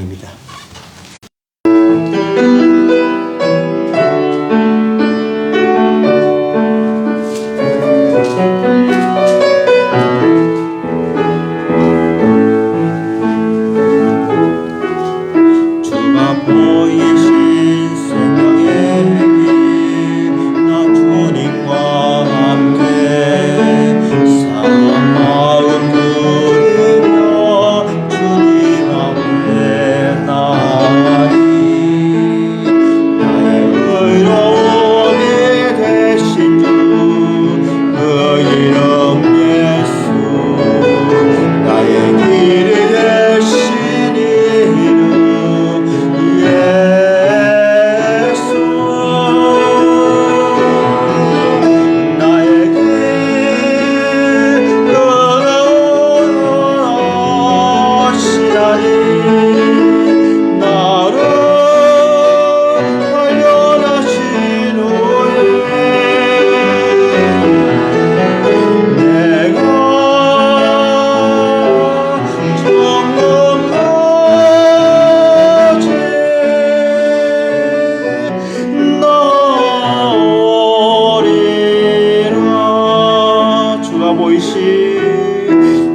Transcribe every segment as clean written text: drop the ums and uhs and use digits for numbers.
이상입니다.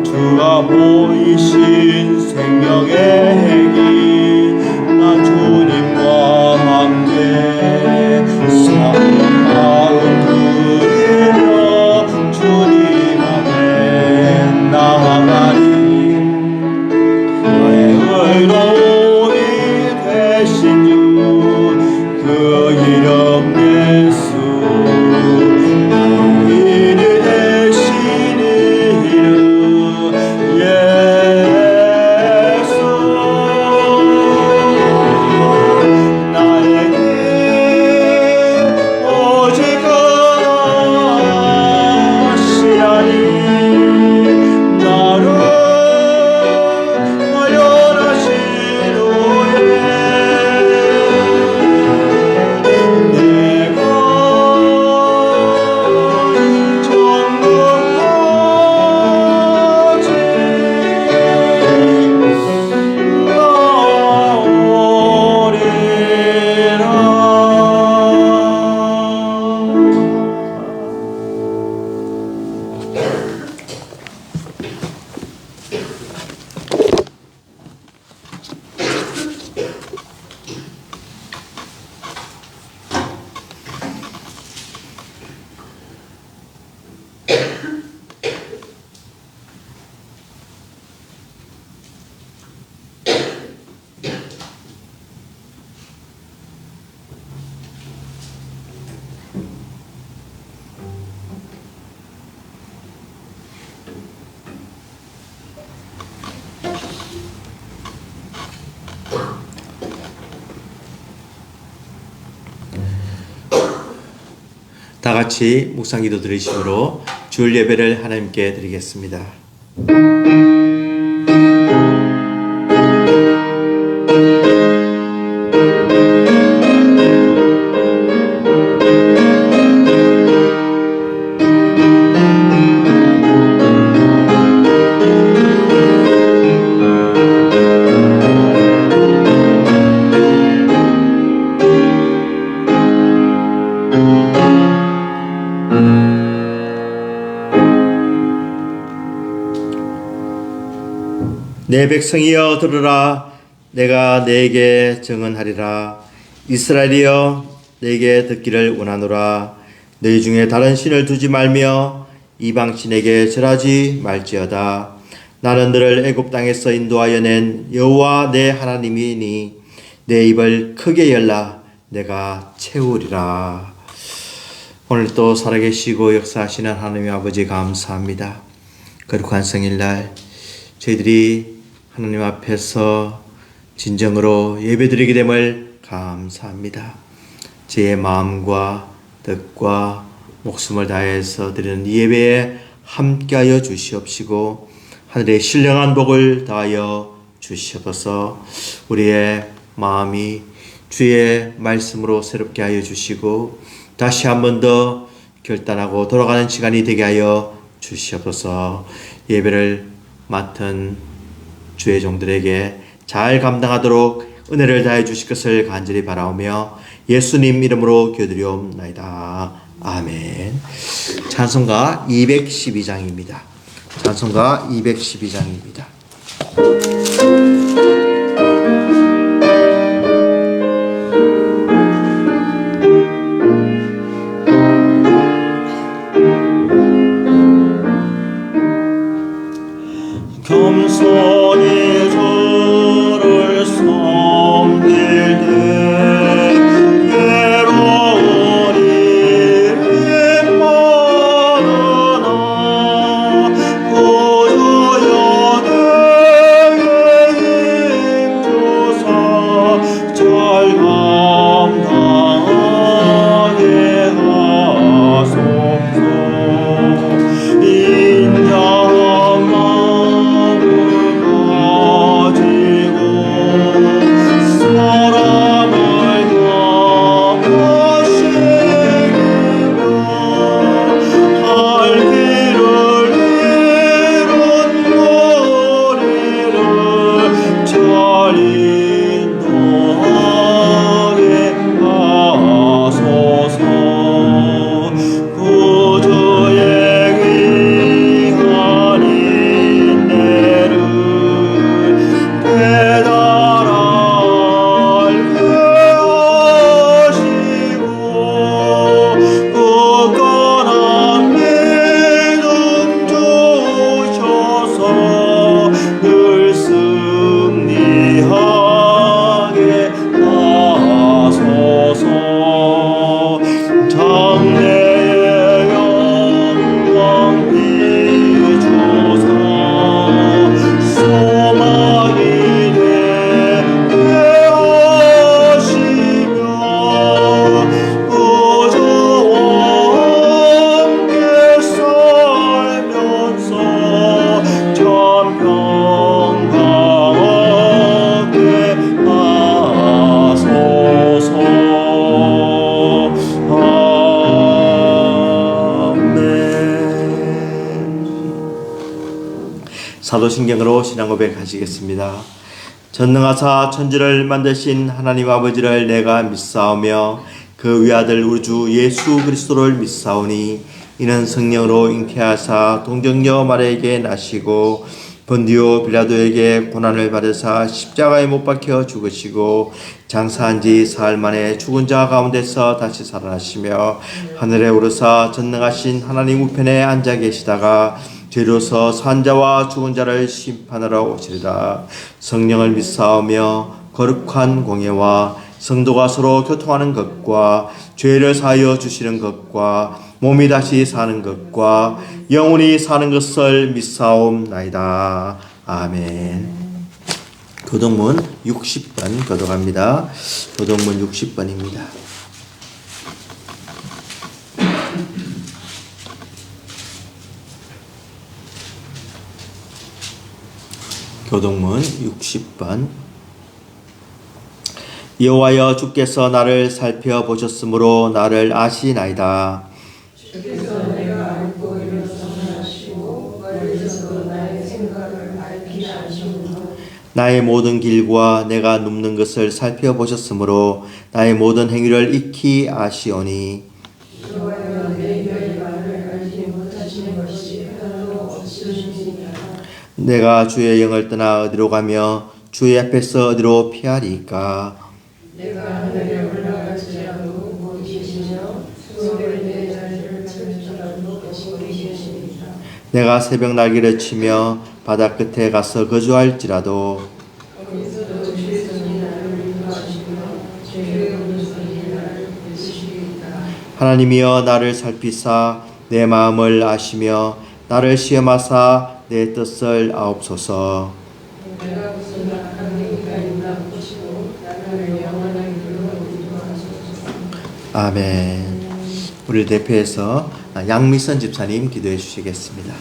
주가 보이신 생명의 핵이 나 주님과 함께 마음 드리며 주님 앞에 나아가리. 나의 의로움이 되신 주 그 이름 예수, 다 같이 묵상기도 드리심으로 주일 예배를 하나님께 드리겠습니다. 내 백성이여 들으라. 내가 네게 증언하리라. 이스라엘이여 내게 듣기를 원하노라. 너희 중에 다른 신을 두지 말며 이방 신에게 절하지 말지어다. 나는 너를 애굽 땅에서 인도하여 낸 여호와 내 하나님이니 내 입을 크게 열라. 내가 채우리라. 오늘 또 살아계시고 역사하시는 하나님 아버지 감사합니다. 거룩한 성일날 저희들이 하나님 앞에서 진정으로 예배드리게 됨을 감사합니다. 제 마음과 뜻과 목숨을 다해서 드리는 이 예배에 함께하여 주시옵시고 하늘의 신령한 복을 다하여 주시옵소서. 우리의 마음이 주의 말씀으로 새롭게 하여 주시고 다시 한 번 더 결단하고 돌아가는 시간이 되게 하여 주시옵소서. 예배를 맡은 주의 종들에게 잘 감당하도록 은혜를 다해 주실 것을 간절히 바라오며 예수님 이름으로 기도드리옵나이다. 아멘. 찬송가 212장입니다. 찬송가 212장입니다. 겸손히 주를 섬길 때 괴로운 일이 많으나 구주여 내게 힘주사 잘 감당하게 하소서. 인자한 마음을 가지고 사랑을 다하시며 할 길을 잃은 거리를 잘 인도하게 하소서. 구주의 귀한 인내를 배달하게 하시고 굳건한 믿음 주셔서 늘 승리하게 하소서. 장래의 영광 비추사 소망이 되게 하시며 구주와 함께 살면서 참 평강하게 하소서. 사도신경으로 신앙 고백하시겠습니다. 전능하사 천지를 만드신 하나님 아버지를 내가 믿사오며 그 위아들 우리 주 예수 그리스도를 믿사오니 이는 성령으로 잉태하사 동정녀 마리아에게 나시고 본디오 빌라도에게 고난을 받으사 십자가에 못 박혀 죽으시고 장사한 지 사흘 만에 죽은 자 가운데서 다시 살아나시며 하늘에 오르사 전능하신 하나님 우편에 앉아 계시다가 뒤로서 산자와 죽은 자를 심판하러 오시리라. 성령을 믿사오며 거룩한 공예와 성도가 서로 교통하는 것과 죄를 사하여 주시는 것과 몸이 다시 사는 것과 영원히 사는 것을 믿사옵나이다. 아멘. 교동문 60번 교독합니다. 교동문 60번입니다. 교동문 60번. 여호와여 주께서 나를 살펴보셨으므로 나를 아시나이다. 주께서 내가 알고 일어서나시고 멀리서도 나의 생각을 알게 하시므로 나의 모든 길과 내가 눕는 것을 살펴보셨으므로 나의 모든 행위를 익히 아시오니 여호와여 내 결말을 알지 못하시는 것이 별로 없으시니라. 내가 주의 영을 떠나 어디로 가며 주의 앞에서 어디로 피하리까? 내가 하늘에 올라갈지라도 못 계시며 수월에 내 자리를 찾을지라도 못 계시리라. 내가 새벽 날개를 치며 바다 끝에 가서 거주할지라도 거기서도 주의 손이 나를 인도하시며 주의 오른손이 나를 붙이시리이다. 하나님이여 나를 살피사 내 마음을 아시며 나를 시험하사 내 뜻을 아옵소서. 내가 무슨 악한 행위가 있나 보시고 나를 영원한 길로 인도하소서. 아멘. 우리 대표해서 양미선 집사님 기도해 주시겠습니다.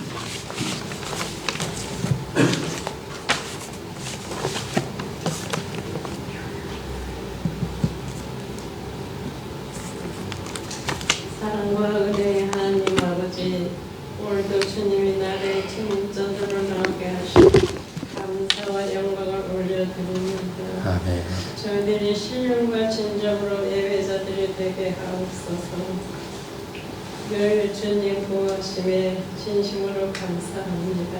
사랑과 은혜의 하나님 아버지, 오늘도 주님이 나를 친자들을 나오게 하시고 감사와 영광을 올려드리며 아멘. 저희들이 신령과 진정으로 예배자들이 되게 하옵소서. 늘 주님 보호하심에 진심으로 감사합니다.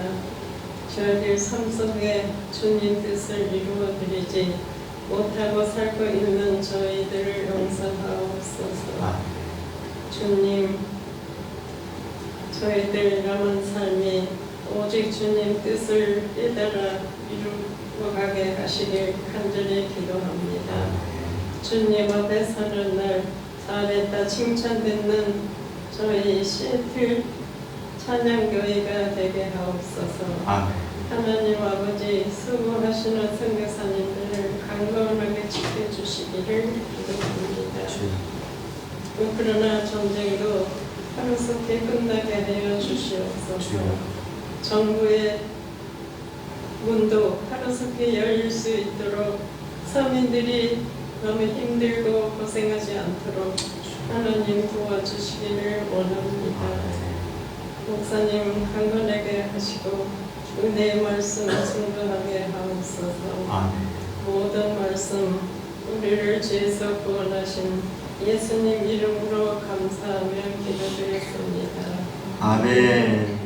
저희들 삶 속에 주님 뜻을 이루어드리지 못하고 살고 있는 저희들을 용서하옵소서. 주님, 저희들 남은 삶이 오직 주님 뜻을 깨달아 이루어가게 하시길 간절히 기도합니다. 주님 앞에 서는 날 잘했다 칭찬듣는 저희 시애틀 찬양교회가 되게 하옵소서. 하나님 아버지 수고하시는 선교사님들을 강건하게 지켜주시기를 기도합니다. 그러나 전쟁도 하루속히 끝나게 하여 주시옵소서. 정부의 문도 하루속히 열릴 수 있도록 서민들이 너무 힘들고 고생하지 않도록 하나님 도와주시기를 원합니다. 목사님 강건하게 하시고 은혜의 말씀 충분하게 하옵소서. 모든 말씀 우리를 죄에서 구원하신 예수님 이름으로 감사하며 기도드렸습니다. 아멘.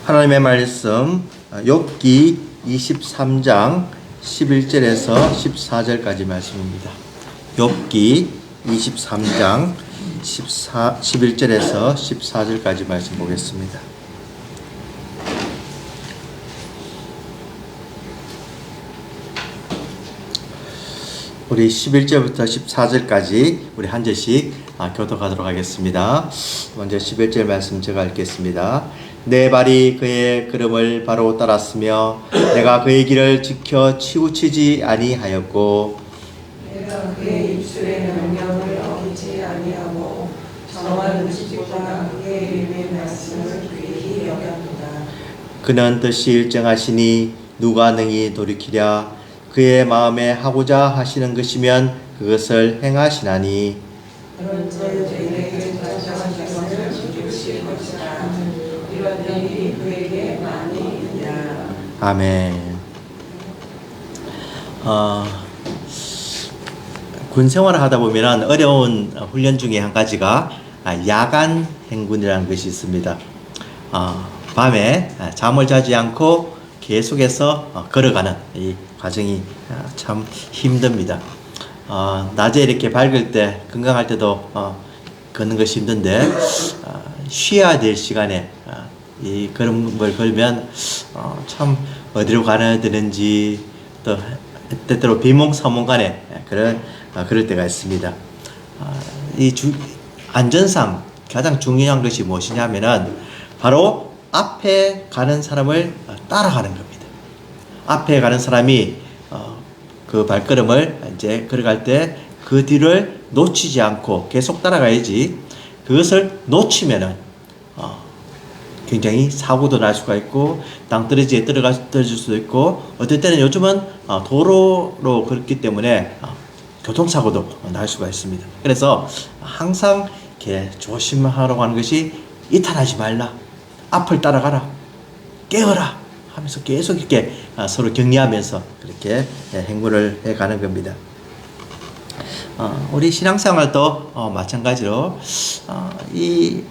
하나님의 말씀 욥기 23장 11절에서 14절까지 말씀입니다. 욥기 23장 11절에서 14절까지 말씀 보겠습니다. 우리 11절부터 14절까지 우리 한 절씩 교독하도록 하겠습니다. 먼저 11절 말씀 제가 읽겠습니다. 내 발이 그의 걸음을 바로 따랐으며 내가 그의 길을 지켜 치우치지 아니하였고 내가 그의 입술의 명령을 어기지 아니하고 정한 지식과 그의 이름의 말씀을 귀히 여겼도다. 그는 뜻이 일정하시니 누가 능히 돌이키랴. 그의 마음에 하고자 하시는 것이면 그것을 행하시나니 그런 저희에게 결정하신 것을 지키실 것이다. 이런 일이 그에게 많이 있냐. 아멘. 군 생활을 하다 보면 어려운 훈련 중에 한 가지가 야간 행군이라는 것이 있습니다. 밤에 잠을 자지 않고 계속해서 걸어가는 이 과정이 참 힘듭니다. 낮에 이렇게 밝을 때 건강할 때도 걷는 것이 힘든데 쉬어야 될 시간에 이 걸음을 걸면 참 어디로 가야 되는지 또 때때로 비몽사몽간에 그럴 때가 있습니다. 안전상 가장 중요한 것이 무엇이냐면은 바로 앞에 가는 사람을 따라가는 겁니다. 앞에 가는 사람이 그 발걸음을 이제 걸어갈 때 그 뒤를 놓치지 않고 계속 따라가야지. 그것을 놓치면은 굉장히 사고도 날 수가 있고 땅떨어지에 떨어질 수도 있고 어떨 때는 요즘은 도로로 걷기 때문에 교통사고도 날 수가 있습니다. 그래서 항상 이렇게 조심하라고 하는 것이 이탈하지 말라. 앞을 따라가라. 깨어라. 하면서 계속 이렇게 서로 격려하면서 그렇게 행군을 해가는 겁니다. 우리 신앙생활도 마찬가지로 이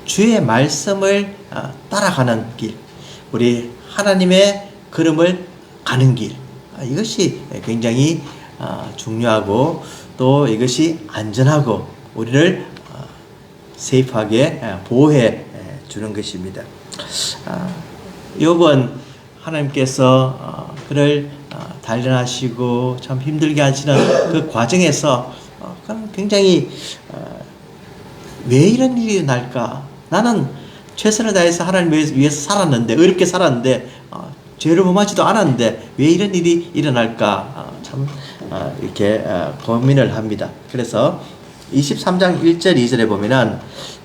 주의 말씀을 따라가는 길, 우리 하나님의 걸음을 가는 길, 이것이 굉장히 중요하고 또 이것이 안전하고 우리를 세이프하게 보호해 주는 것입니다. 욥은 하나님께서 그를 단련하시고 참 힘들게 하시는 그 과정에서 굉장히 왜 이런 일이 날까? 나는 최선을 다해서 하나님 위해서 살았는데, 어렵게 살았는데, 죄를 범하지도 않았는데 왜 이런 일이 일어날까? 이렇게 고민을 합니다. 그래서 23장 1절 2절에 보면은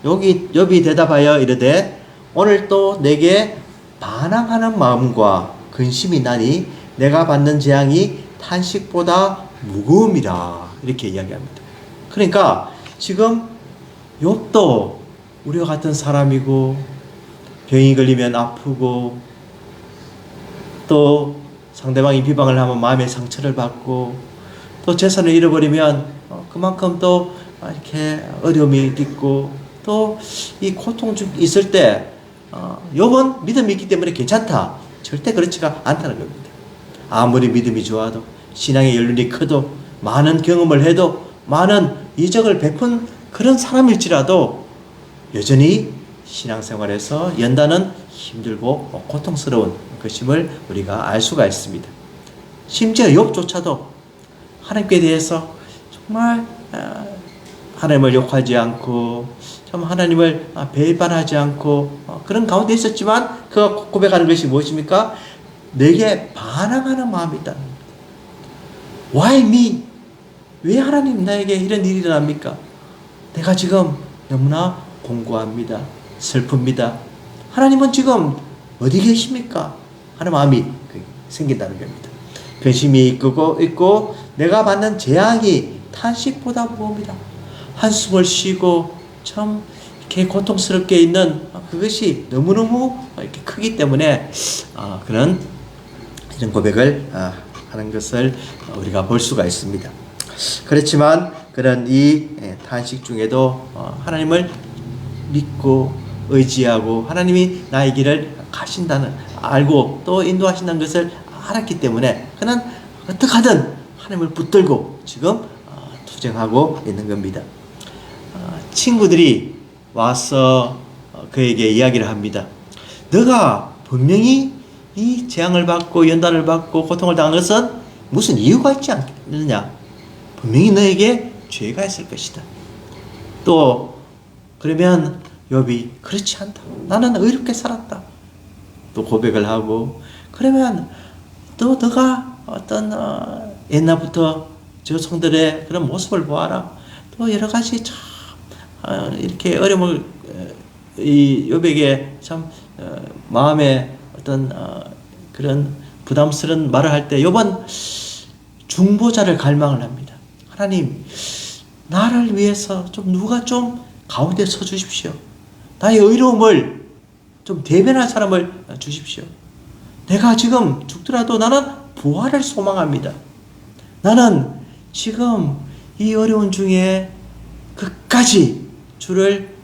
여기 욥이 대답하여 이르되 오늘 또 내게 반항하는 마음과 근심이 나니 내가 받는 재앙이 탄식보다 무거움이라, 이렇게 이야기합니다. 그러니까 지금 욥도 우리와 같은 사람이고 병이 걸리면 아프고 또 상대방이 비방을 하면 마음의 상처를 받고 또 재산을 잃어버리면 그만큼 또 이렇게 어려움이 있고 또 이 고통 중 있을 때 욥은 믿음이 있기 때문에 괜찮다, 절대 그렇지가 않다는 겁니다. 아무리 믿음이 좋아도 신앙의 연륜이 커도 많은 경험을 해도 많은 이적을 베푼 그런 사람일지라도 여전히 신앙생활에서 연단은 힘들고 고통스러운 것임을 우리가 알 수가 있습니다. 심지어 욥조차도 하나님께 대해서 정말 하나님을 욕하지 않고 참 하나님을 배반하지 않고 그런 가운데 있었지만 그가 고백하는 것이 무엇입니까? 내게 반항하는 마음이 있다는 겁니다. Why me? 왜 하나님 나에게 이런 일이 일어납니까? 내가 지금 너무나 공고합니다. 슬픕니다. 하나님은 지금 어디 계십니까? 하는 마음이 생긴다는 겁니다. 근심이 있고 내가 받는 재앙이 탄식보다 무겁니다. 한숨을 쉬고 참 이렇게 고통스럽게 있는 그것이 너무너무 이렇게 크기 때문에 그런 이런 고백을 하는 것을 우리가 볼 수가 있습니다. 그렇지만 그런 이 탄식 중에도 하나님을 믿고 의지하고 하나님이 나의 길을 가신다는 알고 또 인도하신다는 것을 알았기 때문에 그는 어떻게 하든 하나님을 붙들고 지금 투쟁하고 있는 겁니다. 친구들이 와서 그에게 이야기를 합니다. 너가 분명히 이 재앙을 받고 연단을 받고 고통을 당한 것은 무슨 이유가 있지 않느냐? 분명히 너에게 죄가 있을 것이다. 또 그러면 욥이 그렇지 않다. 나는 의롭게 살았다. 또 고백을 하고 그러면 또 너가 어떤 옛날부터 저 성들의 그런 모습을 보아라. 또 여러 가지 참 이렇게 어려움을 이 욥에게 참 마음에 어떤 그런 부담스러운 말을 할 때 욥은 중보자를 갈망을 합니다. 하나님, 나를 위해서 좀 누가 좀 가운데 서 주십시오. 나의 의로움을 좀 대변할 사람을 주십시오. 내가 지금 죽더라도 나는 부활을 소망합니다. 나는 지금 이 어려운 중에 끝까지 주를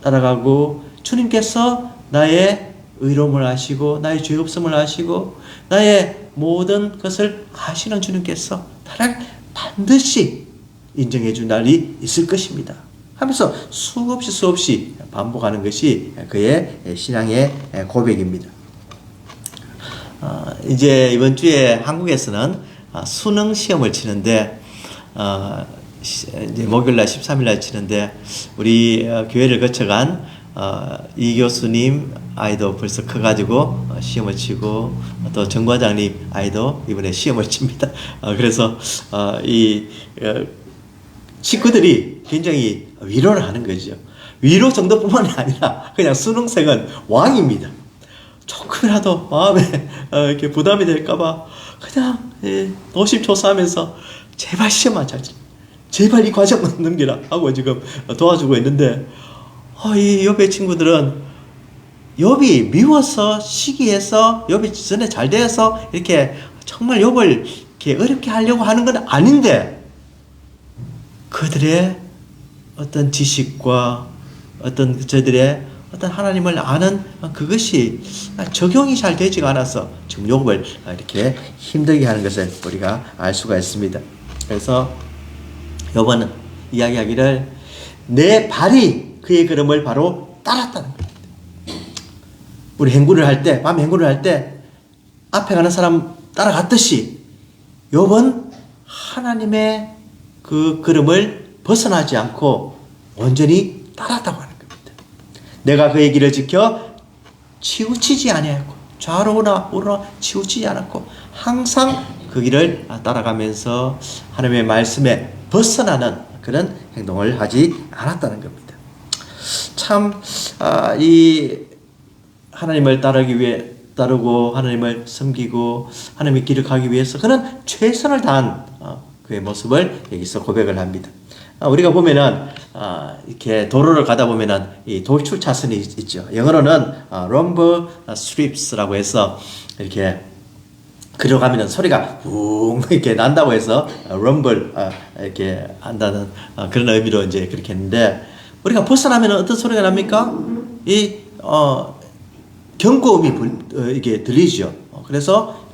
따라가고 주님께서 나의 의로움을 아시고 나의 죄 없음을 아시고 나의 모든 것을 아시는 주님께서 나를 반드시 인정해 준 날이 있을 것입니다 하면서 수없이 반복하는 것이 그의 신앙의 고백입니다. 이제 이번 주에 한국에서는 수능 시험을 치는데 이제 목요일날 13일날 치는데 우리 교회를 거쳐간 이 교수님 아이도 벌써 커가지고 시험을 치고 또 정 과장님 아이도 이번에 시험을 칩니다. 그래서 이 식구들이 굉장히 위로를 하는 거죠. 위로 정도뿐만이 아니라 그냥 수능생은 왕입니다. 조금이라도 마음에 이렇게 부담이 될까봐 그냥 노심초사하면서 제발 시험만 잘 치, 제발 이 과정만 넘기라 하고 지금 도와주고 있는데 이 욥의 친구들은 욥이 미워서 시기해서 욥이 전에 잘 되어서 이렇게 정말 욥을 이렇게 어렵게 하려고 하는 건 아닌데 그들의 어떤 지식과 어떤 저들의 어떤 하나님을 아는 그것이 적용이 잘 되지가 않아서 지금 욥을 이렇게 힘들게 하는 것을 우리가 알 수가 있습니다. 그래서 욥은 이야기하기를 내 발이 그의 걸음을 바로 따랐다는 겁니다. 우리 행군을 할 때, 밤 행군을 할 때 앞에 가는 사람 따라갔듯이 욥은 하나님의 그 걸음을 벗어나지 않고 온전히 따랐다고 하는 겁니다. 내가 그의 길을 지켜 치우치지 아니하였고 좌로나 우로나 치우치지 않았고 항상 그 길을 따라가면서 하나님의 말씀에 벗어나는 그런 행동을 하지 않았다는 겁니다. 참 이 하나님을 따르고 하나님을 섬기고 하나님의 길을 가기 위해서 그는 최선을 다한 그의 모습을 여기서 고백을 합니다. 우리가 보면은 이렇게 도로를 가다 보면은 이 돌출 차선이 있죠. 영어로는 rumble strips라고 해서 이렇게 그려가면은 소리가 웅 이렇게 난다고 해서 rumble 이렇게 한다는 그런 의미로 이제 그렇게 했는데, 우리가 벗어나면은 어떤 소리가 납니까? 이 경고음이 이게 들리죠. 그래서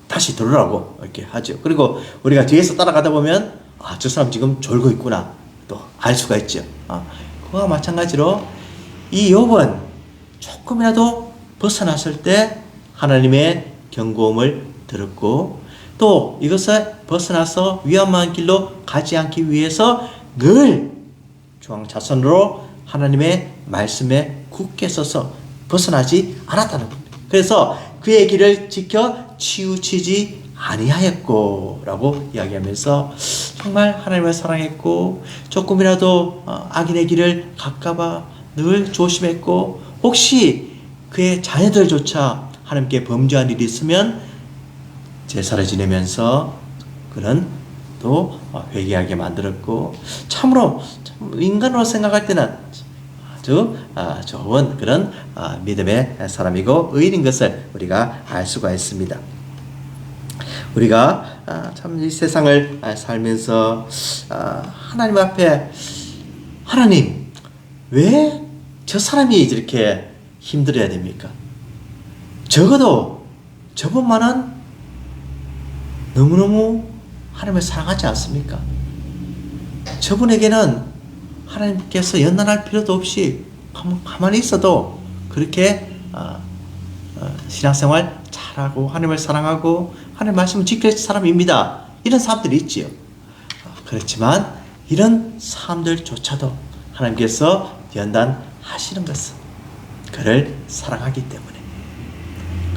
다시 들으라고 이렇게 하죠. 그리고 우리가 뒤에서 따라가다 보면 저 사람 지금 졸고 있구나 또 알 수가 있죠. 그와 마찬가지로 이 욥은 조금이라도 벗어났을 때 하나님의 경고음을 들었고, 또 이것을 벗어나서 위험한 길로 가지 않기 위해서 늘 중앙차선으로 하나님의 말씀에 굳게 서서 벗어나지 않았다는 겁니다. 그래서 그의 길을 지켜 치우치지 아니하였고 라고 이야기하면서 정말 하나님을 사랑했고, 조금이라도 악인의 길을 갈까봐 늘 조심했고, 혹시 그의 자녀들조차 하나님께 범죄한 일이 있으면 제사를 지내면서 그는 또 회개하게 만들었고, 참으로 인간으로 생각할 때는 아주 좋은 그런 믿음의 사람이고 의인인 것을 우리가 알 수가 있습니다. 우리가 참 이 세상을 살면서 하나님 앞에, 하나님 왜 저 사람이 이렇게 힘들어야 됩니까? 적어도 저분만은 너무너무 하나님을 사랑하지 않습니까? 저분에게는 하나님께서 연단할 필요도 없이 가만히 있어도 그렇게 신앙생활 잘하고 하나님을 사랑하고 하나님 말씀을 지킬 사람입니다. 이런 사람들이 있지요. 그렇지만 이런 사람들조차도 하나님께서 연단하시는 것은 그를 사랑하기 때문에,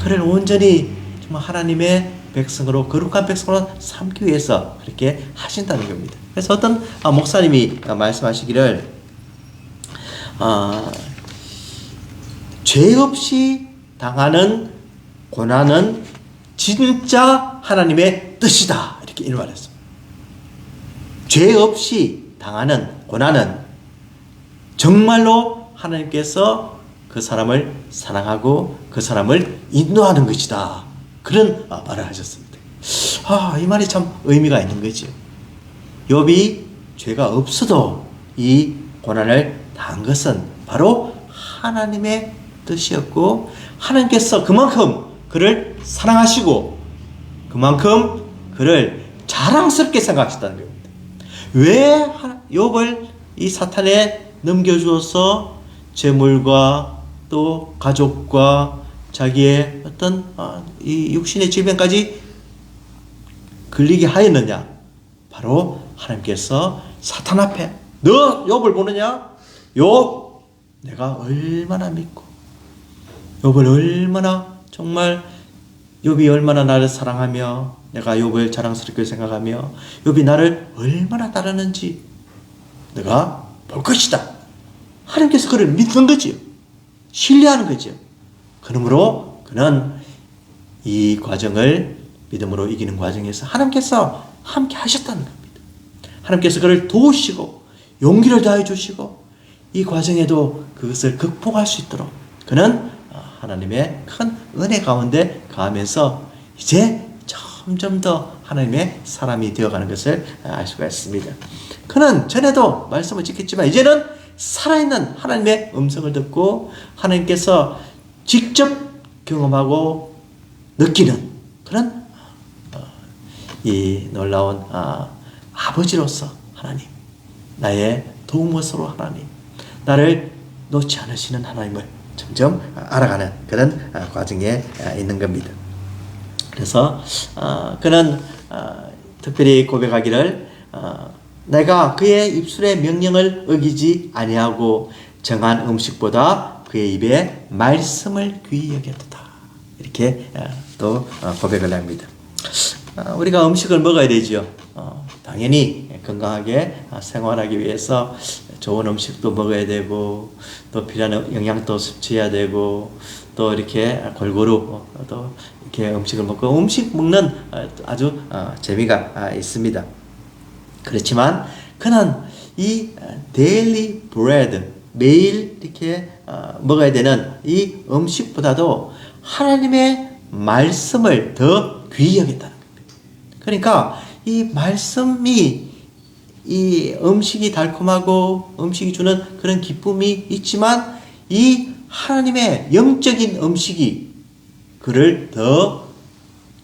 그를 온전히 정말 하나님의 백성으로, 거룩한 백성으로 삼기 위해서 그렇게 하신다는 겁니다. 그래서 어떤 목사님이 말씀하시기를 죄 없이 당하는 고난은 진짜 하나님의 뜻이다, 이렇게 말했습니다. 죄 없이 당하는 고난은 정말로 하나님께서 그 사람을 사랑하고 그 사람을 인도하는 것이다, 그런 말을 하셨습니다. 이 말이 참 의미가 있는 거죠. 욥이 죄가 없어도 이 고난을 당한 것은 바로 하나님의 뜻이었고, 하나님께서 그만큼 그를 사랑하시고 그만큼 그를 자랑스럽게 생각하셨다는 겁니다. 왜 욥을 이 사탄에 넘겨주어서 재물과 또 가족과 자기의 어떤 이 육신의 질병까지 걸리게 하였느냐? 바로 하나님께서 사탄 앞에, 너 욥을 보느냐? 욥 내가 얼마나 믿고, 욥을 얼마나, 정말 욥이 얼마나 나를 사랑하며 내가 욥을 자랑스럽게 생각하며 욥이 나를 얼마나 따르는지 내가 볼 것이다. 하나님께서 그를 믿는 거지요. 신뢰하는 거지요. 그러므로 그는 이 과정을 믿음으로 이기는 과정에서 하나님께서 함께 하셨다는 겁니다. 하나님께서 그를 도우시고 용기를 다해 주시고 이 과정에도 그것을 극복할 수 있도록 그는 하나님의 큰 은혜 가운데 가면서 이제 점점 더 하나님의 사람이 되어가는 것을 알 수가 있습니다. 그는 전에도 말씀을 지켰지만 이제는 살아있는 하나님의 음성을 듣고 하나님께서 직접 경험하고 느끼는 그런 이 놀라운 아버지로서 하나님, 나의 도움으로 하나님, 나를 놓지 않으시는 하나님을 점점 알아가는 그런 과정에 있는 겁니다. 그래서 그는 특별히 고백하기를 내가 그의 입술의 명령을 어기지 아니하고 정한 음식보다 그의 입에 말씀을 귀히 여겼다. 이렇게 또 고백을 합니다. 우리가 음식을 먹어야 되죠. 당연히 건강하게 생활하기 위해서 좋은 음식도 먹어야 되고 또 필요한 영양도 섭취해야 되고 또 이렇게 골고루 또 이렇게 음식을 먹고 음식 먹는 아주 재미가 있습니다. 그렇지만 그는 이 데일리 브레드 매일 이렇게 먹어야 되는 이 음식보다도 하나님의 말씀을 더 귀히 여겼다는 겁니다. 그러니까 이 말씀이 이 음식이 달콤하고 음식이 주는 그런 기쁨이 있지만 이 하나님의 영적인 음식이 그를 더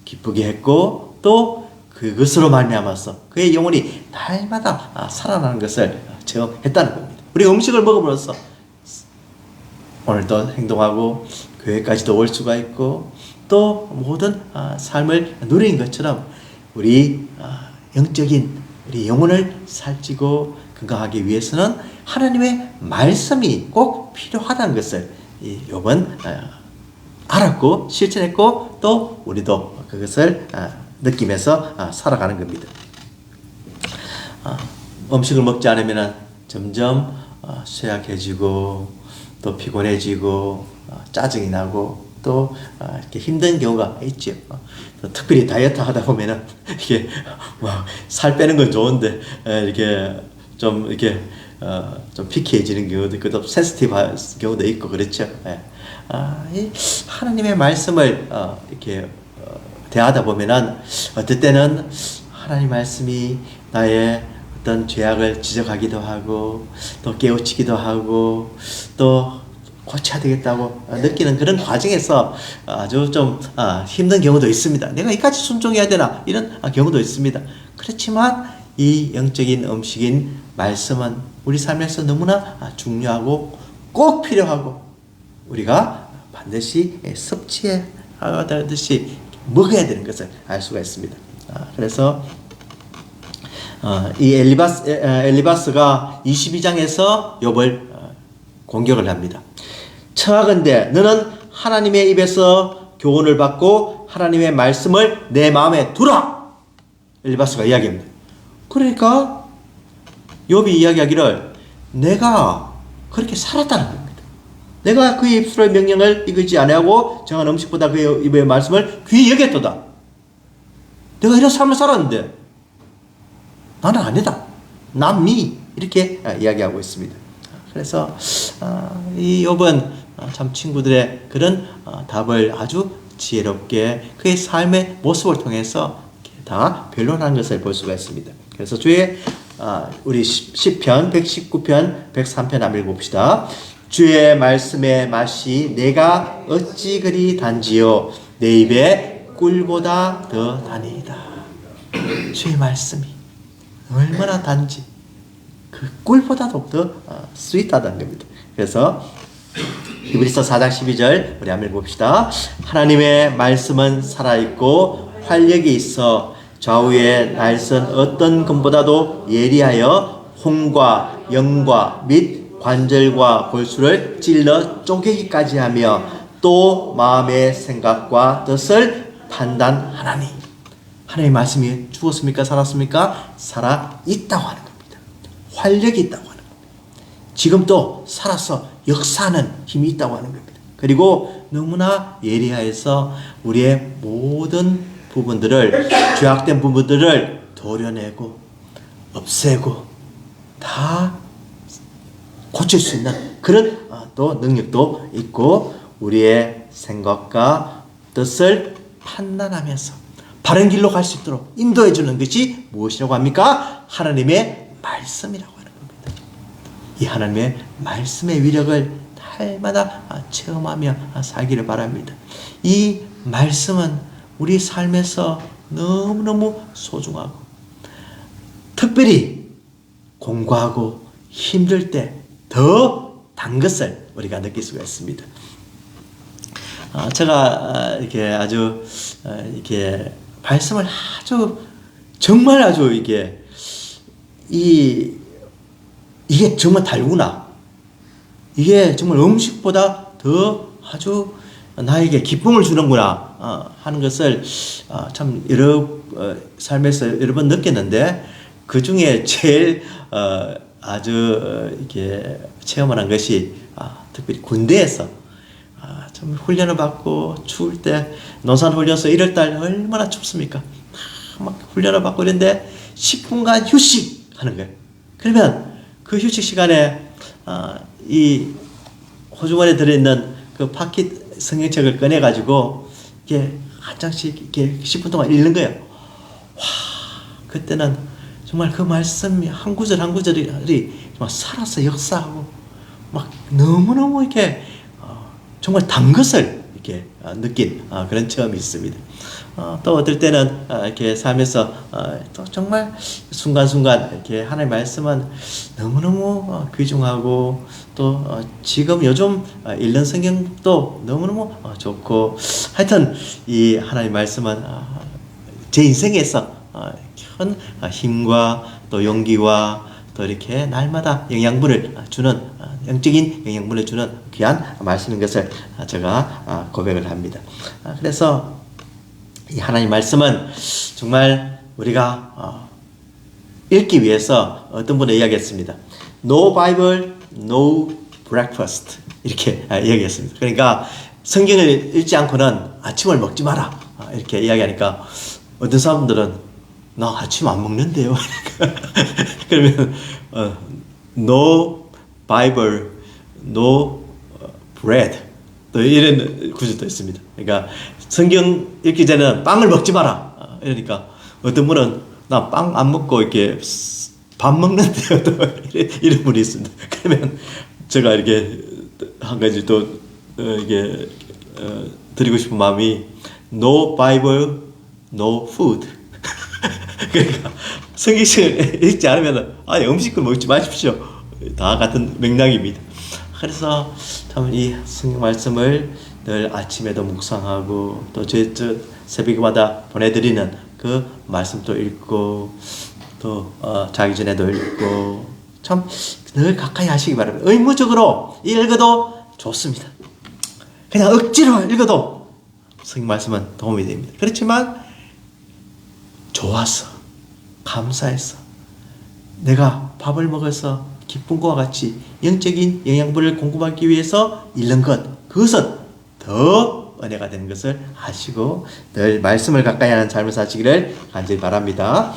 기쁘게 했고 또 그것으로 말미암아서 그의 영혼이 날마다 살아나는 것을 체험했다는 겁니다. 우리가 음식을 먹음으로써 오늘도 행동하고 교회까지도 올 수가 있고 또 모든 삶을 누리는 것처럼 우리 영적인 우리 영혼을 살찌고 건강하기 위해서는 하나님의 말씀이 꼭 필요하다는 것을 욥은 알았고 실천했고 또 우리도 그것을 느끼면서 살아가는 겁니다. 음식을 먹지 않으면 점점 쇠약해지고 또 피곤해지고 짜증이 나고 또 이렇게 힘든 경우가 있죠. 특별히 다이어트 하다 보면은 이게 살 빼는 건 좋은데 이렇게 좀 피키해지는 경우도 있고 또 센시티브한 경우도 있고 그렇죠. 이 하나님의 말씀을 이렇게 대하다 보면은 어떨 때는 하나님 말씀이 나의 어떤 죄악을 지적하기도 하고 또 깨우치기도 하고 또 고쳐야 되겠다고 느끼는 그런 과정에서 아주 좀 힘든 경우도 있습니다. 내가 이까지 순종해야 되나 이런 경우도 있습니다. 그렇지만 이 영적인 음식인 말씀은 우리 삶에서 너무나 중요하고 꼭 필요하고 우리가 반드시 섭취해야 하듯이 먹어야 되는 것을 알 수가 있습니다. 그래서 이 엘리바스가 22장에서 욥을 공격을 합니다. 청하건대 너는 하나님의 입에서 교훈을 받고 하나님의 말씀을 내 마음에 두라. 엘리바스가 이야기합니다. 그러니까 욥이 이야기하기를 내가 그렇게 살았다는 겁니다. 내가 그의 입술의 명령을 이기지 아니하고 정한 음식보다 그의 입의 말씀을 귀히 여겼도다. 내가 이런 삶을 살았는데 나는 아니다. 남미 이렇게 이야기하고 있습니다. 그래서 이 욥은 참 친구들의 그런 답을 아주 지혜롭게 그의 삶의 모습을 통해서 다 변론한 것을 볼 수가 있습니다. 그래서 주의 우리 시편 119편 103편 한번 읽어봅시다. 주의 말씀의 맛이 내가 어찌 그리 단지요 내 입에 꿀보다 더 다니이다. 주의 말씀이 얼마나 단지 그 꿀보다도 더 스윗하다는 겁니다. 그래서 히브리서 4장 12절 우리 한번 읽어봅시다. 하나님의 말씀은 살아있고 활력이 있어 좌우의 날선 어떤 금보다도 예리하여 혼과 영과 및 관절과 골수를 찔러 쪼개기까지 하며 또 마음의 생각과 뜻을 판단하나니. 하나님의 말씀이 죽었습니까? 살았습니까? 살아있다고 하는 겁니다. 활력이 있다고 하는 겁니다. 지금 또 살아서 역사하는 힘이 있다고 하는 겁니다. 그리고 너무나 예리하여서 우리의 모든 부분들을 죄악된 부분들을 도려내고 없애고 다 고칠 수 있는 그런 또 능력도 있고 우리의 생각과 뜻을 판단하면서 바른 길로 갈 수 있도록 인도해 주는 것이 무엇이라고 합니까? 하나님의 말씀이라고 하는 겁니다. 이 하나님의 말씀의 위력을 날마다 체험하며 살기를 바랍니다. 이 말씀은 우리 삶에서 너무너무 소중하고 특별히 공부하고 힘들 때 더 단 것을 우리가 느낄 수가 있습니다. 제가 이렇게 아주 이렇게 말씀을 아주 정말 아주 이게 정말 달구나 이게 정말 음식보다 더 아주 나에게 기쁨을 주는구나 하는 것을 참 여러 삶에서 여러 번 느꼈는데, 그 중에 제일 아주 이렇게 체험을 한 것이 특별히 군대에서 좀 훈련을 받고 추울 때, 논산훈련소 1월달 얼마나 춥습니까? 막 훈련을 받고 이런데 10분간 휴식하는 거예요. 그러면 그 휴식 시간에 이 호주머니에 들어있는 그 파킷 성경책을 꺼내가지고 이렇게 한 장씩 이렇게 10분 동안 읽는 거예요. 와, 그때는 정말 그 말씀이 한 구절 한 구절이 정말 살아서 역사하고 막 너무너무 이렇게 정말 단 것을 이렇게 느낀 그런 체험이 있습니다. 또 어떨 때는 이렇게 삶에서 또 정말 순간순간 이렇게 하나님의 말씀은 너무너무 귀중하고, 또 지금 요즘 읽는 성경도 너무너무 좋고, 하여튼 이 하나님의 말씀은 제 인생에서 큰 힘과 또 용기와 또 이렇게 날마다 영양분을 주는, 영적인 영양분을 주는 귀한 말씀인 것을 제가 고백을 합니다. 그래서 이 하나님 말씀은 정말 우리가 읽기 위해서, 어떤 분은 이야기했습니다. No Bible, no breakfast, 이렇게 이야기했습니다. 그러니까 성경을 읽지 않고는 아침을 먹지 마라, 이렇게 이야기하니까 어떤 사람들은 나 아침 안 먹는데요. 그러면 no Bible, no bread, 또 이런 구절도 있습니다. 그러니까 성경 읽기 전에는 빵을 먹지 마라, 이러니까 어떤 분은 나 빵 안 먹고 이렇게 밥 먹는데요, 또 이런 분이 있습니다. 그러면 제가 이렇게 한 가지 또 이게 드리고 싶은 마음이 no Bible, no food. 그러니까 성경을 읽지 않으면 음식을 먹지 마십시오. 다 같은 맥락입니다. 그래서 참 이 성경 말씀을 늘 아침에도 묵상하고, 또 저 새벽마다 보내드리는 그 말씀도 읽고, 또 자기 전에도 읽고, 참 늘 가까이 하시기 바랍니다. 의무적으로 읽어도 좋습니다. 그냥 억지로 읽어도 성경 말씀은 도움이 됩니다. 그렇지만 좋아서, 감사해서, 내가 밥을 먹어서 기쁜 것과 같이 영적인 영양분을 공급하기 위해서 읽는 것, 그것은 더 은혜가 되는 것을 아시고 늘 말씀을 가까이 하는 삶을 사시기를 간절히 바랍니다.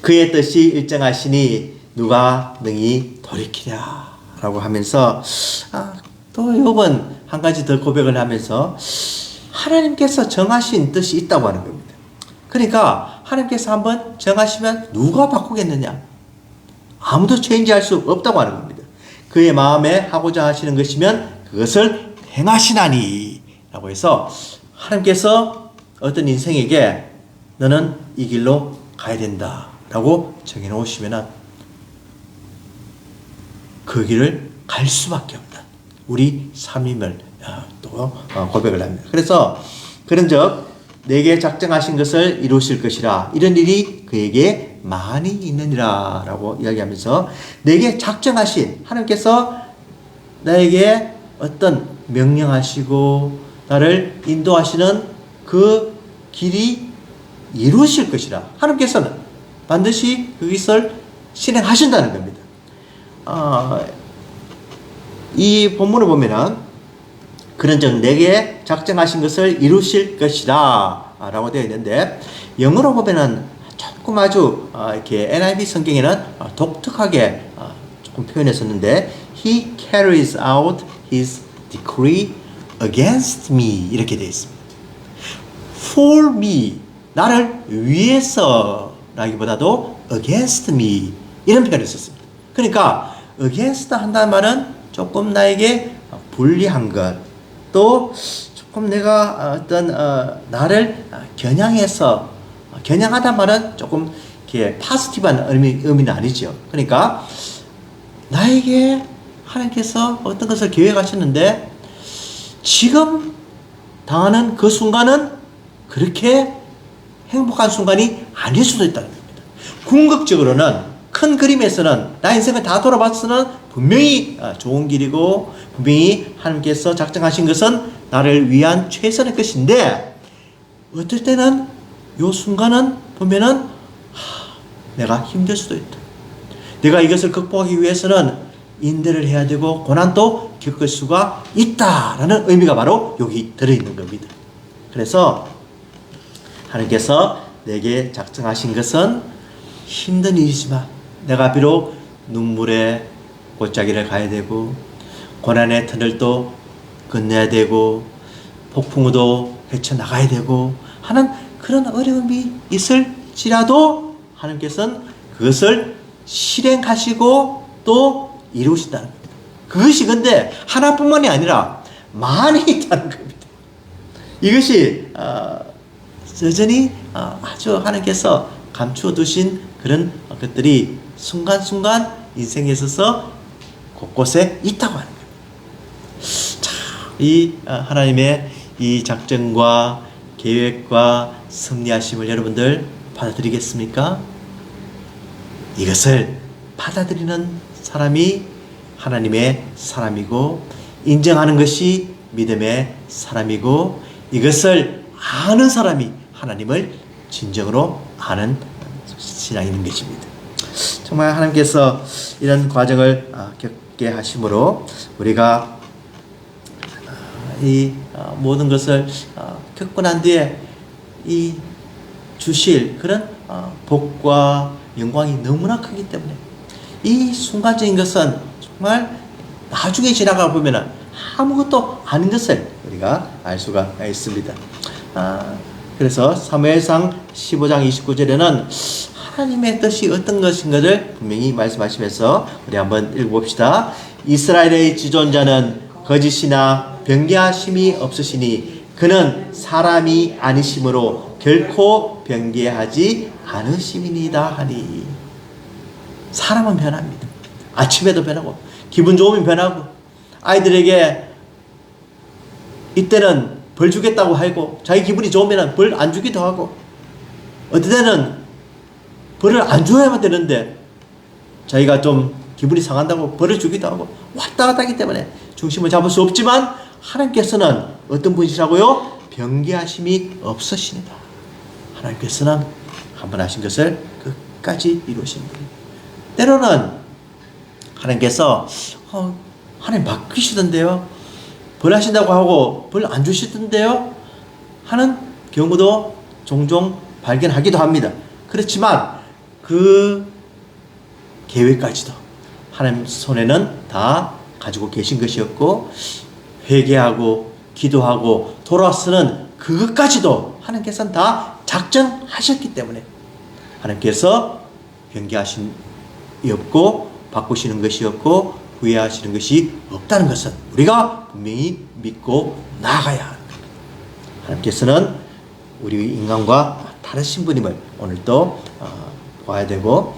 그의 뜻이 일정하시니 누가 능히 돌이키랴 라고 하면서, 또 이번 한 가지 더 고백을 하면서 하나님께서 정하신 뜻이 있다고 하는 겁니다. 그러니까 하나님께서 한번 정하시면 누가 바꾸겠느냐? 아무도 체인지할 수 없다고 하는 겁니다. 그의 마음에 하고자 하시는 것이면 그것을 행하시나니 라고 해서, 하나님께서 어떤 인생에게 너는 이 길로 가야 된다 라고 정해놓으시면 그 길을 갈 수밖에 없다, 우리 삶임을 또 고백을 합니다. 그래서 그런즉 내게 작정하신 것을 이루실 것이라, 이런 일이 그에게 많이 있느니라 라고 이야기하면서, 내게 작정하신 하나님께서 나에게 어떤 명령하시고 나를 인도하시는 그 길이 이루실 것이라, 하나님께서는 반드시 그 것을 실행하신다는 겁니다. 이 본문을 보면은 그런즉 내게 작정하신 것을 이루실 것이라 라고 되어 있는데, 영어로 보면은 조금 아주 이렇게 NIV 성경에는 독특하게 조금 표현했었는데, He carries out His decree against me 이렇게 되어 있습니다. For me, 나를 위해서라기보다도 against me 이런 표현을 썼습니다. 그러니까 against 한다는 말은 조금 나에게 불리한 것, 또 조금 내가 어떤 나를 겨냥해서, 겨냥하단 말은 조금 이렇게 파지티브한 의미는 아니죠. 그러니까 나에게 하나님께서 어떤 것을 계획하셨는데 지금 당하는 그 순간은 그렇게 행복한 순간이 아닐 수도 있다는 겁니다. 궁극적으로는 큰 그림에서는 나 인생을 다 돌아봤으는 분명히 좋은 길이고 분명히 하나님께서 작정하신 것은 나를 위한 최선의 것인데 어떨 때는 요 순간은 보면은 내가 힘들 수도 있다. 내가 이것을 극복하기 위해서는 인내를 해야 되고 고난도 겪을 수가 있다라는 의미가 바로 여기 들어있는 겁니다. 그래서 하나님께서 내게 작정하신 것은 힘든 일이지만 내가 비록 눈물의 골짜기를 가야 되고 고난의 터널도 건너야 되고 폭풍우도 헤쳐나가야 되고 하는 그런 어려움이 있을지라도 하나님께서는 그것을 실행하시고 또 이루신다는 겁니다. 그것이 근데 하나뿐만이 아니라 많이 있다는 겁니다. 이것이 여전히 아주 하나님께서 감추어 두신 그런 것들이 순간순간 인생에 있어서 곳곳에 있다고 하는 겁니다. 자, 이 하나님의 이 작정과 계획과 섭리하심을 여러분들 받아들이겠습니까? 이것을 받아들이는 사람이 하나님의 사람이고 인정하는 것이 믿음의 사람이고 이것을 아는 사람이 하나님을 진정으로 아는 신앙이 있는 것입니다. 정말 하나님께서 이런 과정을 겪게 하심으로 우리가 이 모든 것을 겪고 난 뒤에 이 주실 그런 복과 영광이 너무나 크기 때문에 이 순간적인 것은 정말 나중에 지나가 보면 아무것도 아닌 것을 우리가 알 수가 있습니다. 그래서 사무엘상 15장 29절에는 하나님의 뜻이 어떤 것인가를 분명히 말씀하시면서 우리 한번 읽어봅시다. 이스라엘의 지존자는 거짓이나 변개하심이 없으시니 그는 사람이 아니심으로 결코 변개하지 않으심이니이다 하니. 사람은 변합니다. 아침에도 변하고 기분 좋으면 변하고 아이들에게 이때는 벌 주겠다고 하고 자기 기분이 좋으면 벌 안 주기도 하고 어떨 때는 벌을 안 줘야만 되는데 자기가 좀 기분이 상한다고 벌을 주기도 하고 왔다 갔다 하기 때문에 중심을 잡을 수 없지만 하나님께서는 어떤 분이시라고요? 변개하심이 없으시니다. 하나님께서는 한 번 하신 것을 끝까지 이루신 분. 때로는 하나님께서 하나님 바뀌시던데요. 벌 하신다고 하고 벌 안 주시던데요. 하는 경우도 종종 발견하기도 합니다. 그렇지만 그 계획까지도 하나님 손에는 다 가지고 계신 것이었고 회개하고 기도하고 돌아서는 그것까지도 하나님께서는 다 작정하셨기 때문에 하나님께서 변개하심이 없고 바꾸시는 것이 없고 후회하시는 것이 없다는 것은 우리가 분명히 믿고 나아가야 합니다. 하나님께서는 우리 인간과 다르신 분임을 오늘도 봐야 되고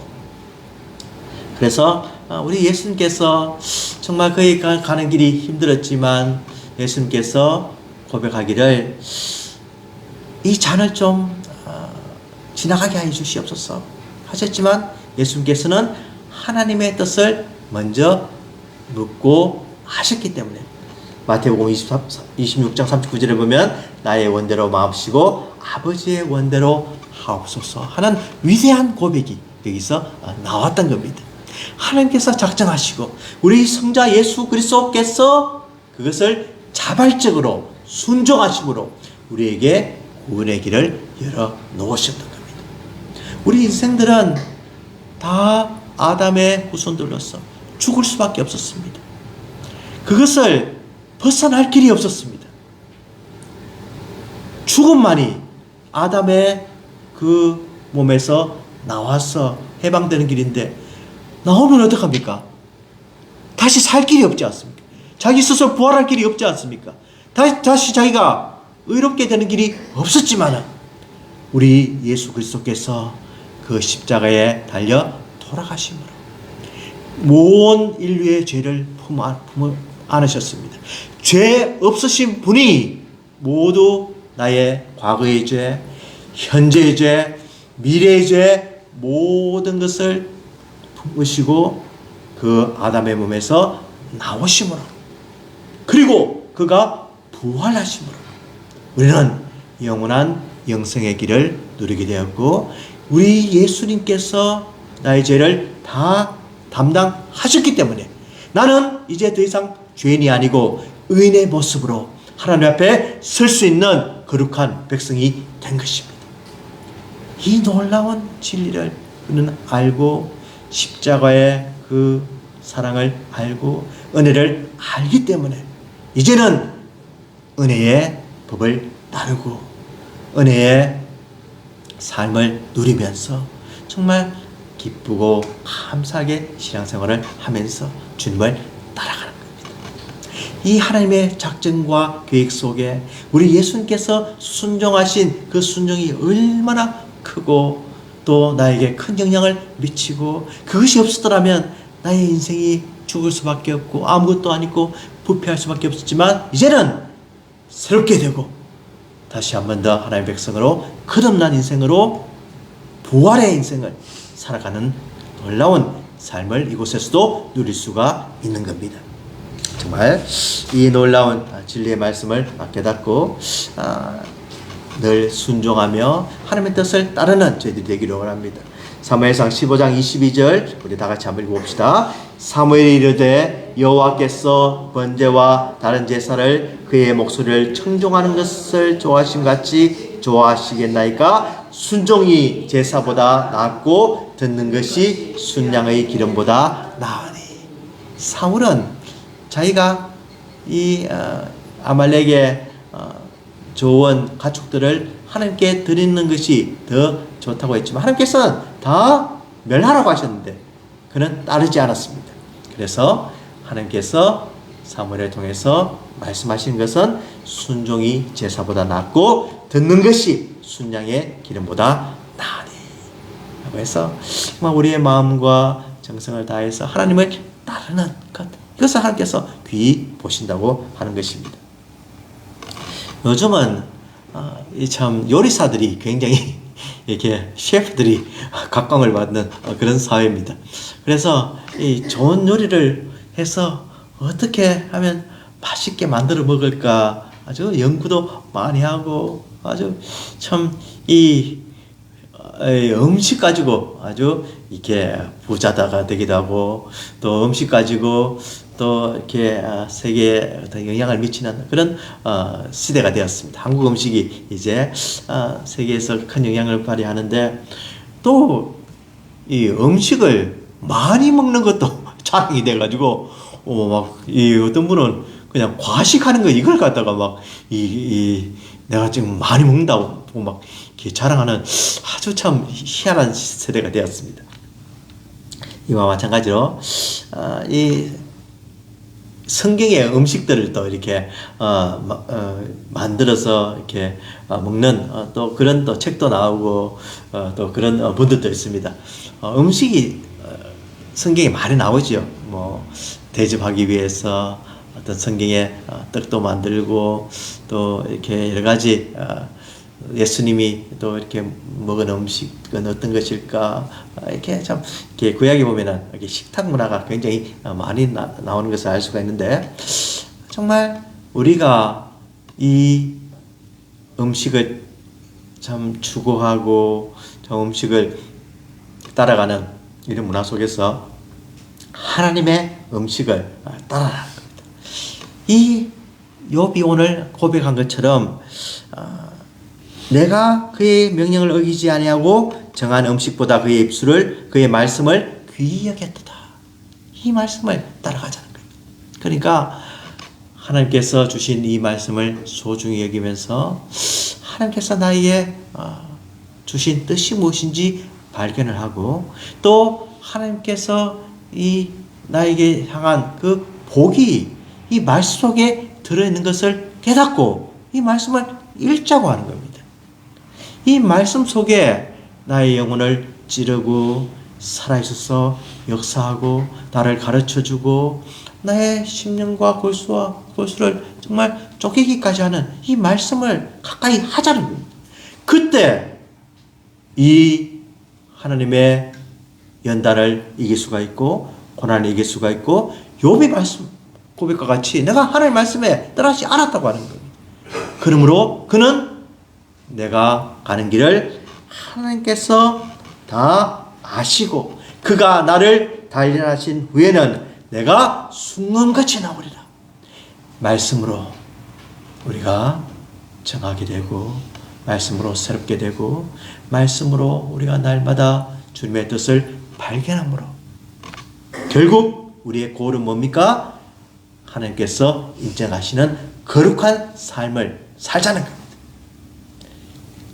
그래서 우리 예수님께서 정말 그의 가는 길이 힘들었지만 예수님께서 고백하기를 이 잔을 좀 지나가게 해 주시옵소서 하셨지만 예수님께서는 하나님의 뜻을 먼저 묻고 하셨기 때문에 마태복음 26장 39절에 보면 나의 원대로 마옵시고 아버지의 원대로 하옵소서 하는 위대한 고백이 여기서 나왔던 겁니다. 하나님께서 작정하시고 우리 성자 예수 그리스도께서 그것을 자발적으로 순종하심으로 우리에게 구원의 길을 열어 놓으셨던 겁니다. 우리 인생들은 다 아담의 후손들로서 죽을 수밖에 없었습니다. 그것을 벗어날 길이 없었습니다. 죽음만이 아담의 그 몸에서 나와서 해방되는 길인데 나오면 어떡합니까? 다시 살 길이 없지 않습니까? 자기 스스로 부활할 길이 없지 않습니까? 다시 자기가 의롭게 되는 길이 없었지만 우리 예수 그리스도께서 그 십자가에 달려 돌아가심으로 온 인류의 죄를 품어 안으셨습니다. 죄 없으신 분이 모두 나의 과거의 죄, 현재의 죄, 미래의 죄 모든 것을 품으시고 그 아담의 몸에서 나오심으로 그리고 그가 부활하심으로 우리는 영원한 영생의 길을 누리게 되었고 우리 예수님께서 나의 죄를 다 담당하셨기 때문에 나는 이제 더 이상 죄인이 아니고 의인의 모습으로 하나님 앞에 설 수 있는 거룩한 백성이 된 것입니다. 이 놀라운 진리를 우리는 알고 십자가의 그 사랑을 알고 은혜를 알기 때문에 이제는 은혜의 법을 따르고 은혜의 삶을 누리면서 정말 기쁘고 감사하게 신앙생활을 하면서 주님을 따라가는 겁니다. 이 하나님의 작전과 계획 속에 우리 예수님께서 순종하신 그 순종이 얼마나 크고 또 나에게 큰 영향을 미치고 그것이 없었더라면 나의 인생이 죽을 수밖에 없고 아무것도 아니고 부패할 수밖에 없었지만 이제는 새롭게 되고 다시 한 번 더 하나님의 백성으로 거듭난 인생으로 부활의 인생을 살아가는 놀라운 삶을 이곳에서도 누릴 수가 있는 겁니다. 정말 이 놀라운 진리의 말씀을 깨닫고 늘 순종하며 하나님의 뜻을 따르는 저희들이 되기를 원합니다. 사무엘상 15장 22절 우리 다 같이 한번 읽어봅시다. 사무엘이 이르되 여호와께서 번제와 다른 제사를 그의 목소리를 청종하는 것을 좋아하심 같이 좋아하시겠나이까? 순종이 제사보다 낫고 듣는 것이 순양의 기름보다 나으니. 사울은 자기가 이 아말렉의 좋은 가축들을 하나님께 드리는 것이 더 좋다고 했지만 하나님께서는 다 멸하라고 하셨는데 그는 따르지 않았습니다. 그래서 하나님께서 사무엘을 통해서 말씀하신 것은 순종이 제사보다 낫고 듣는 것이 순양의 기름보다 나으니 라고 해서 정말 우리의 마음과 정성을 다해서 하나님을 따르는 것, 이것을 하나님께서 귀히 보신다고 하는 것입니다. 요즘은 참 요리사들이 굉장히 이렇게 셰프들이 각광을 받는 그런 사회입니다. 그래서 이 좋은 요리를 해서 어떻게 하면 맛있게 만들어 먹을까 아주 연구도 많이 하고 아주 참 이 음식 가지고 아주 이렇게 부자다가 되기도 하고 또 음식 가지고 또 이렇게 세계에 어떤 영향을 미치는 그런 시대가 되었습니다. 한국 음식이 이제 세계에서 큰 영향을 발휘하는데 또 이 음식을 많이 먹는 것도 자랑이 돼가지고 막 이 어떤 분은 그냥 과식하는 거 이걸 갖다가 막 내가 지금 많이 먹는다고 막 이렇게 자랑하는 아주 참 희한한 세대가 되었습니다. 이와 마찬가지로 이 성경의 음식들을 또 이렇게 만들어서 이렇게 먹는 또 그런 또 책도 나오고 또 그런 분들도 있습니다. 음식이 성경에 많이 나오죠. 뭐 대접하기 위해서 어떤 성경에 떡도 만들고 또 이렇게 여러 가지 예수님이 또 이렇게 먹은 음식은 어떤 것일까 이렇게 참 이렇게 구약에 보면은 이렇게 식탁 문화가 굉장히 많이 나오는 것을 알 수가 있는데 정말 우리가 이 음식을 참 추구하고 저 음식을 따라가는 이런 문화 속에서 하나님의 음식을 따라가는 겁니다. 이 욥이 오늘 고백한 것처럼 내가 그의 명령을 어기지 아니하고 정한 음식보다 그의 입술을 그의 말씀을 귀히 여겼도다. 이 말씀을 따라가자는 거예요. 그러니까 하나님께서 주신 이 말씀을 소중히 여기면서 하나님께서 나에게 주신 뜻이 무엇인지 발견을 하고 또 하나님께서 이 나에게 향한 그 복이 이 말씀 속에 들어있는 것을 깨닫고 이 말씀을 읽자고 하는 겁니다. 이 말씀 속에 나의 영혼을 찌르고 살아있어서 역사하고 나를 가르쳐주고 나의 심령과 골수를 정말 쪼개기까지 하는 이 말씀을 가까이 하자는 겁니다. 그때 이 하나님의 연단을 이길 수가 있고 고난을 이길 수가 있고 욥의 말씀 고백과 같이 내가 하나님의 말씀에 떠나지 않았다고 하는 거예요. 그러므로 그는 내가 가는 길을 하나님께서 다 아시고 그가 나를 단련하신 후에는 내가 순금같이 나오리라. 말씀으로 우리가 정하게 되고 말씀으로 새롭게 되고 말씀으로 우리가 날마다 주님의 뜻을 발견함으로 결국 우리의 고울은 뭡니까? 하나님께서 인정하시는 거룩한 삶을 살자는 겁니다.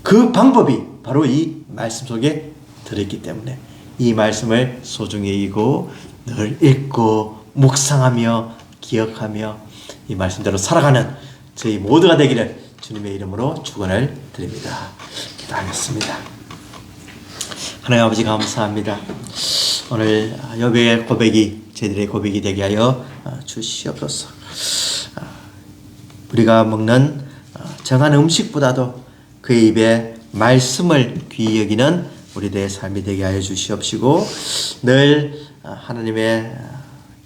그 방법이 바로 이 말씀 속에 들어있기 때문에 이 말씀을 소중히 여기고 늘 읽고 묵상하며 기억하며 이 말씀대로 살아가는 저희 모두가 되기를 주님의 이름으로 축원을 드립니다. 기도하겠습니다. 하나님 아버지 감사합니다. 오늘 욥의 고백이 저희들의 고백이 되게 하여 주시옵소서. 우리가 먹는 정한 음식보다도 그의 입에 말씀을 귀히 여기는 우리들의 삶이 되게 하여 주시옵시고 늘 하나님의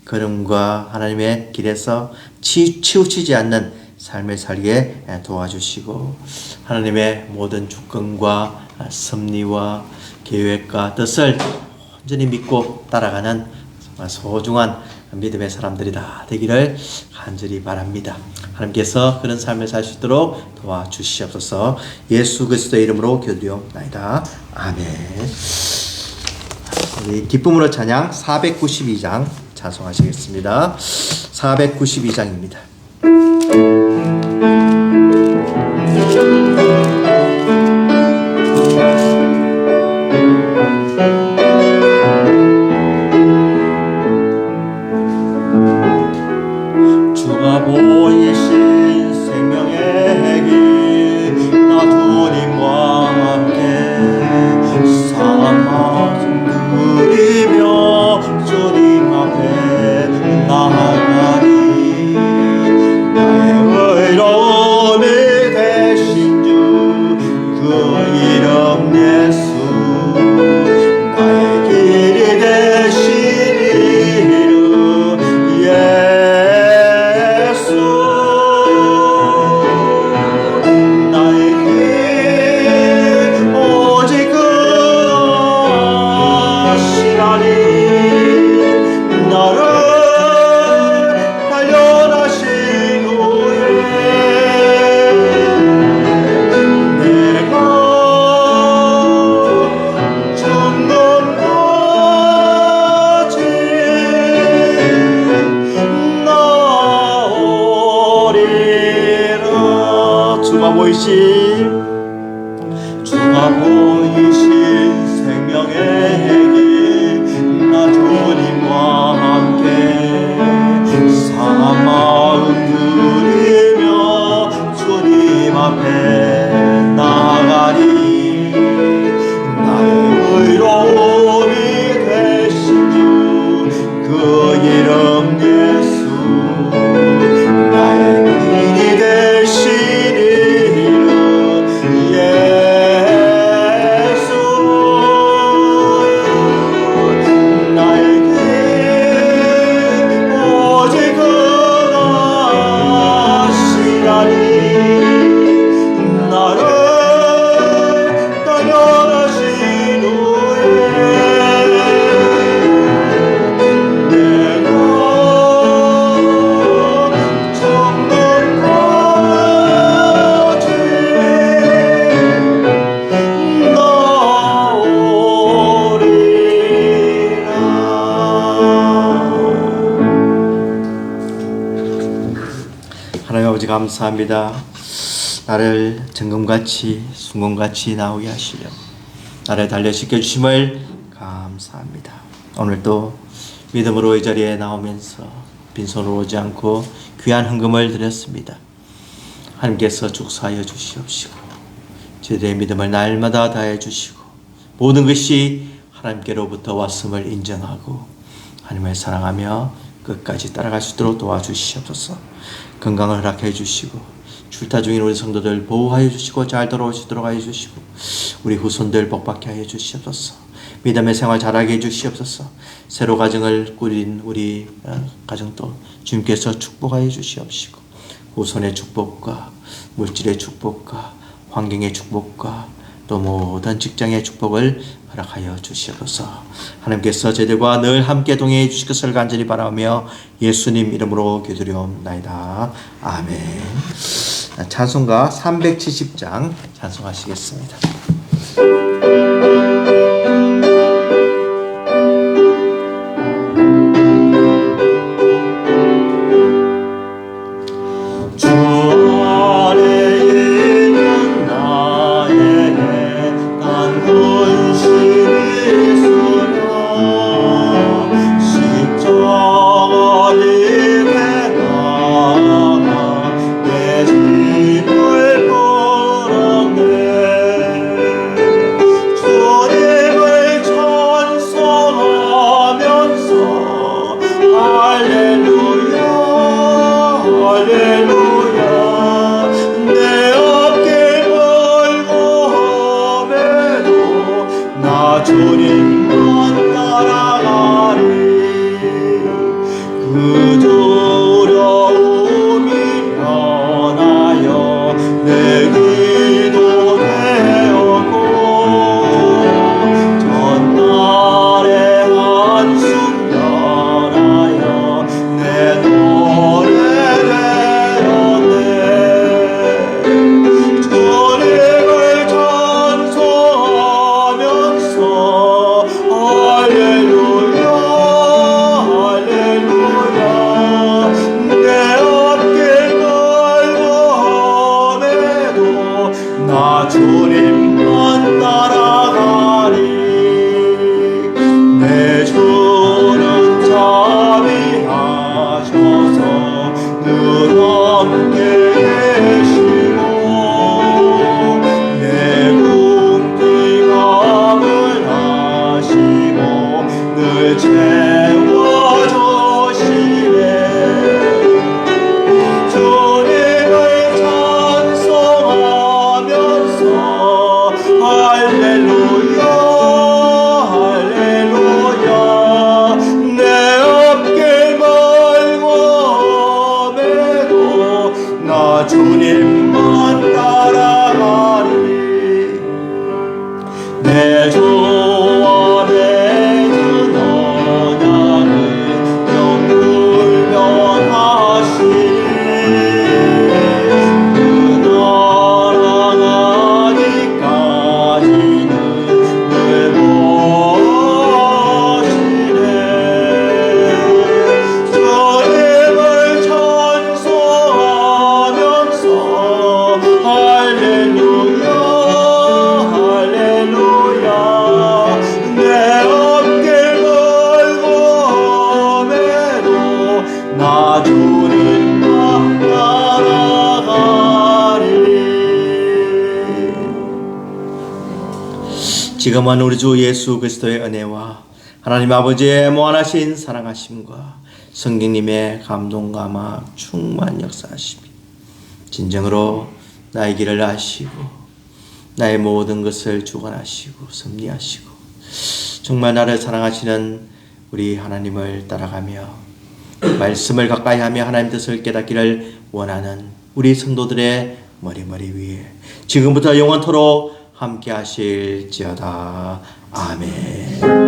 걸음과 하나님의 길에서 치우치지 않는 삶을 살게 도와주시고 하나님의 모든 주권과 섭리와 계획과 뜻을 온전히 믿고 따라가는 정말 소중한 믿음의 사람들이 다 되기를 간절히 바랍니다. 하나님께서 그런 삶을 살 수 있도록 도와주시옵소서. 예수 그리스도의 이름으로 기도드리옵나이다. 아멘. 우리 기쁨으로 찬양 492장 찬송하시겠습니다. 492장입니다. 주가 보이신 생명의 길 나 주님과 함께 사망 누리며 주님 앞에 나아가리. 나의 의로움이 되신 주 그 이름 예수 나의 길이 되신 이름 예수 나의 길 오직 그 아시라니. 나를 단련하신 후에 내가 천국까지 나오리라. 주가 보이신 생명의 길 나 주님과 함께 상한 마음 드리며 주님 앞에 나아가리. 나의 의로움이 되신 주 그 이름 예수 나의 길이 되신 이름 예수 나의 길 오직 그 아시라니. 나를 단련하신 후에 내가 하나님 아버지 감사합니다. 나를 정금같이 순금같이 나오게 하시려 나를 단련시켜 주심을 감사합니다. 오늘도 믿음으로 이 자리에 나오면서 빈손으로 오지 않고 귀한 헌금을 드렸습니다. 하나님께서 축사하여 주시옵시고 저희들의 믿음을 날마다 다해 주시고 모든 것이 하나님께로부터 왔음을 인정하고 하나님을 사랑하며 끝까지 따라갈 수 있도록 도와주시옵소서. 건강을 허락해 주시고 출타 중인 우리 성도들 보호하여 주시고 잘 돌아올 수 있도록 하여 주시고 우리 후손들 복받게 하여 주시옵소서. 믿음의 생활 잘하게 해주시옵소서. 새로 가정을 꾸린 우리 가정도 주님께서 축복하여 주시옵시고 후손의 축복과 물질의 축복과 환경의 축복과 또 모든 직장의 축복을 허락하여 주시옵소서. 하나님께서 저희들과 늘 함께 동행해 주실 것을 간절히 바라며 예수님 이름으로 기도드리옵나이다. 아멘. 찬송가 370장 찬송하시겠습니다. 주님만 따라가리. 그 두려움이 변하여 내 기도 되었고 전날의 한숨 변하여 내 노래 되었네. 주님을 찬송하면서 할렐루야 할렐루야 내 앞길 멀고 험해도 나 주님만 따라가리. 내 주는 자비하셔서 늘 함께 계시고 내 궁핍함을 하시고 늘 채워주시네. 주님을 찬송하면서 할렐루야 할렐루야 내 앞길 멀고 험해도 나 주님만 따라가리. 내 주와 맺은 언약은 영불변하시니 그 나라가기까지는 늘 보시네. 주님을 찬송하면서 할렐루야 할렐루야 내 앞길 멀고 험해도 나 주님만 따라가리. 지금은 우리 주 예수 그리스도의 은혜와 하나님 아버지의 무한하신 사랑하심과 성령님의 감동과 막 충만 역사하심이 진정으로 나의 길을 아시고 나의 모든 것을 주관하시고 섭리하시고 정말 나를 사랑하시는 우리 하나님을 따라가며 말씀을 가까이 하며 하나님 뜻을 깨닫기를 원하는 우리 성도들의 머리 위에 지금부터 영원토록 함께 하실지어다. 아멘.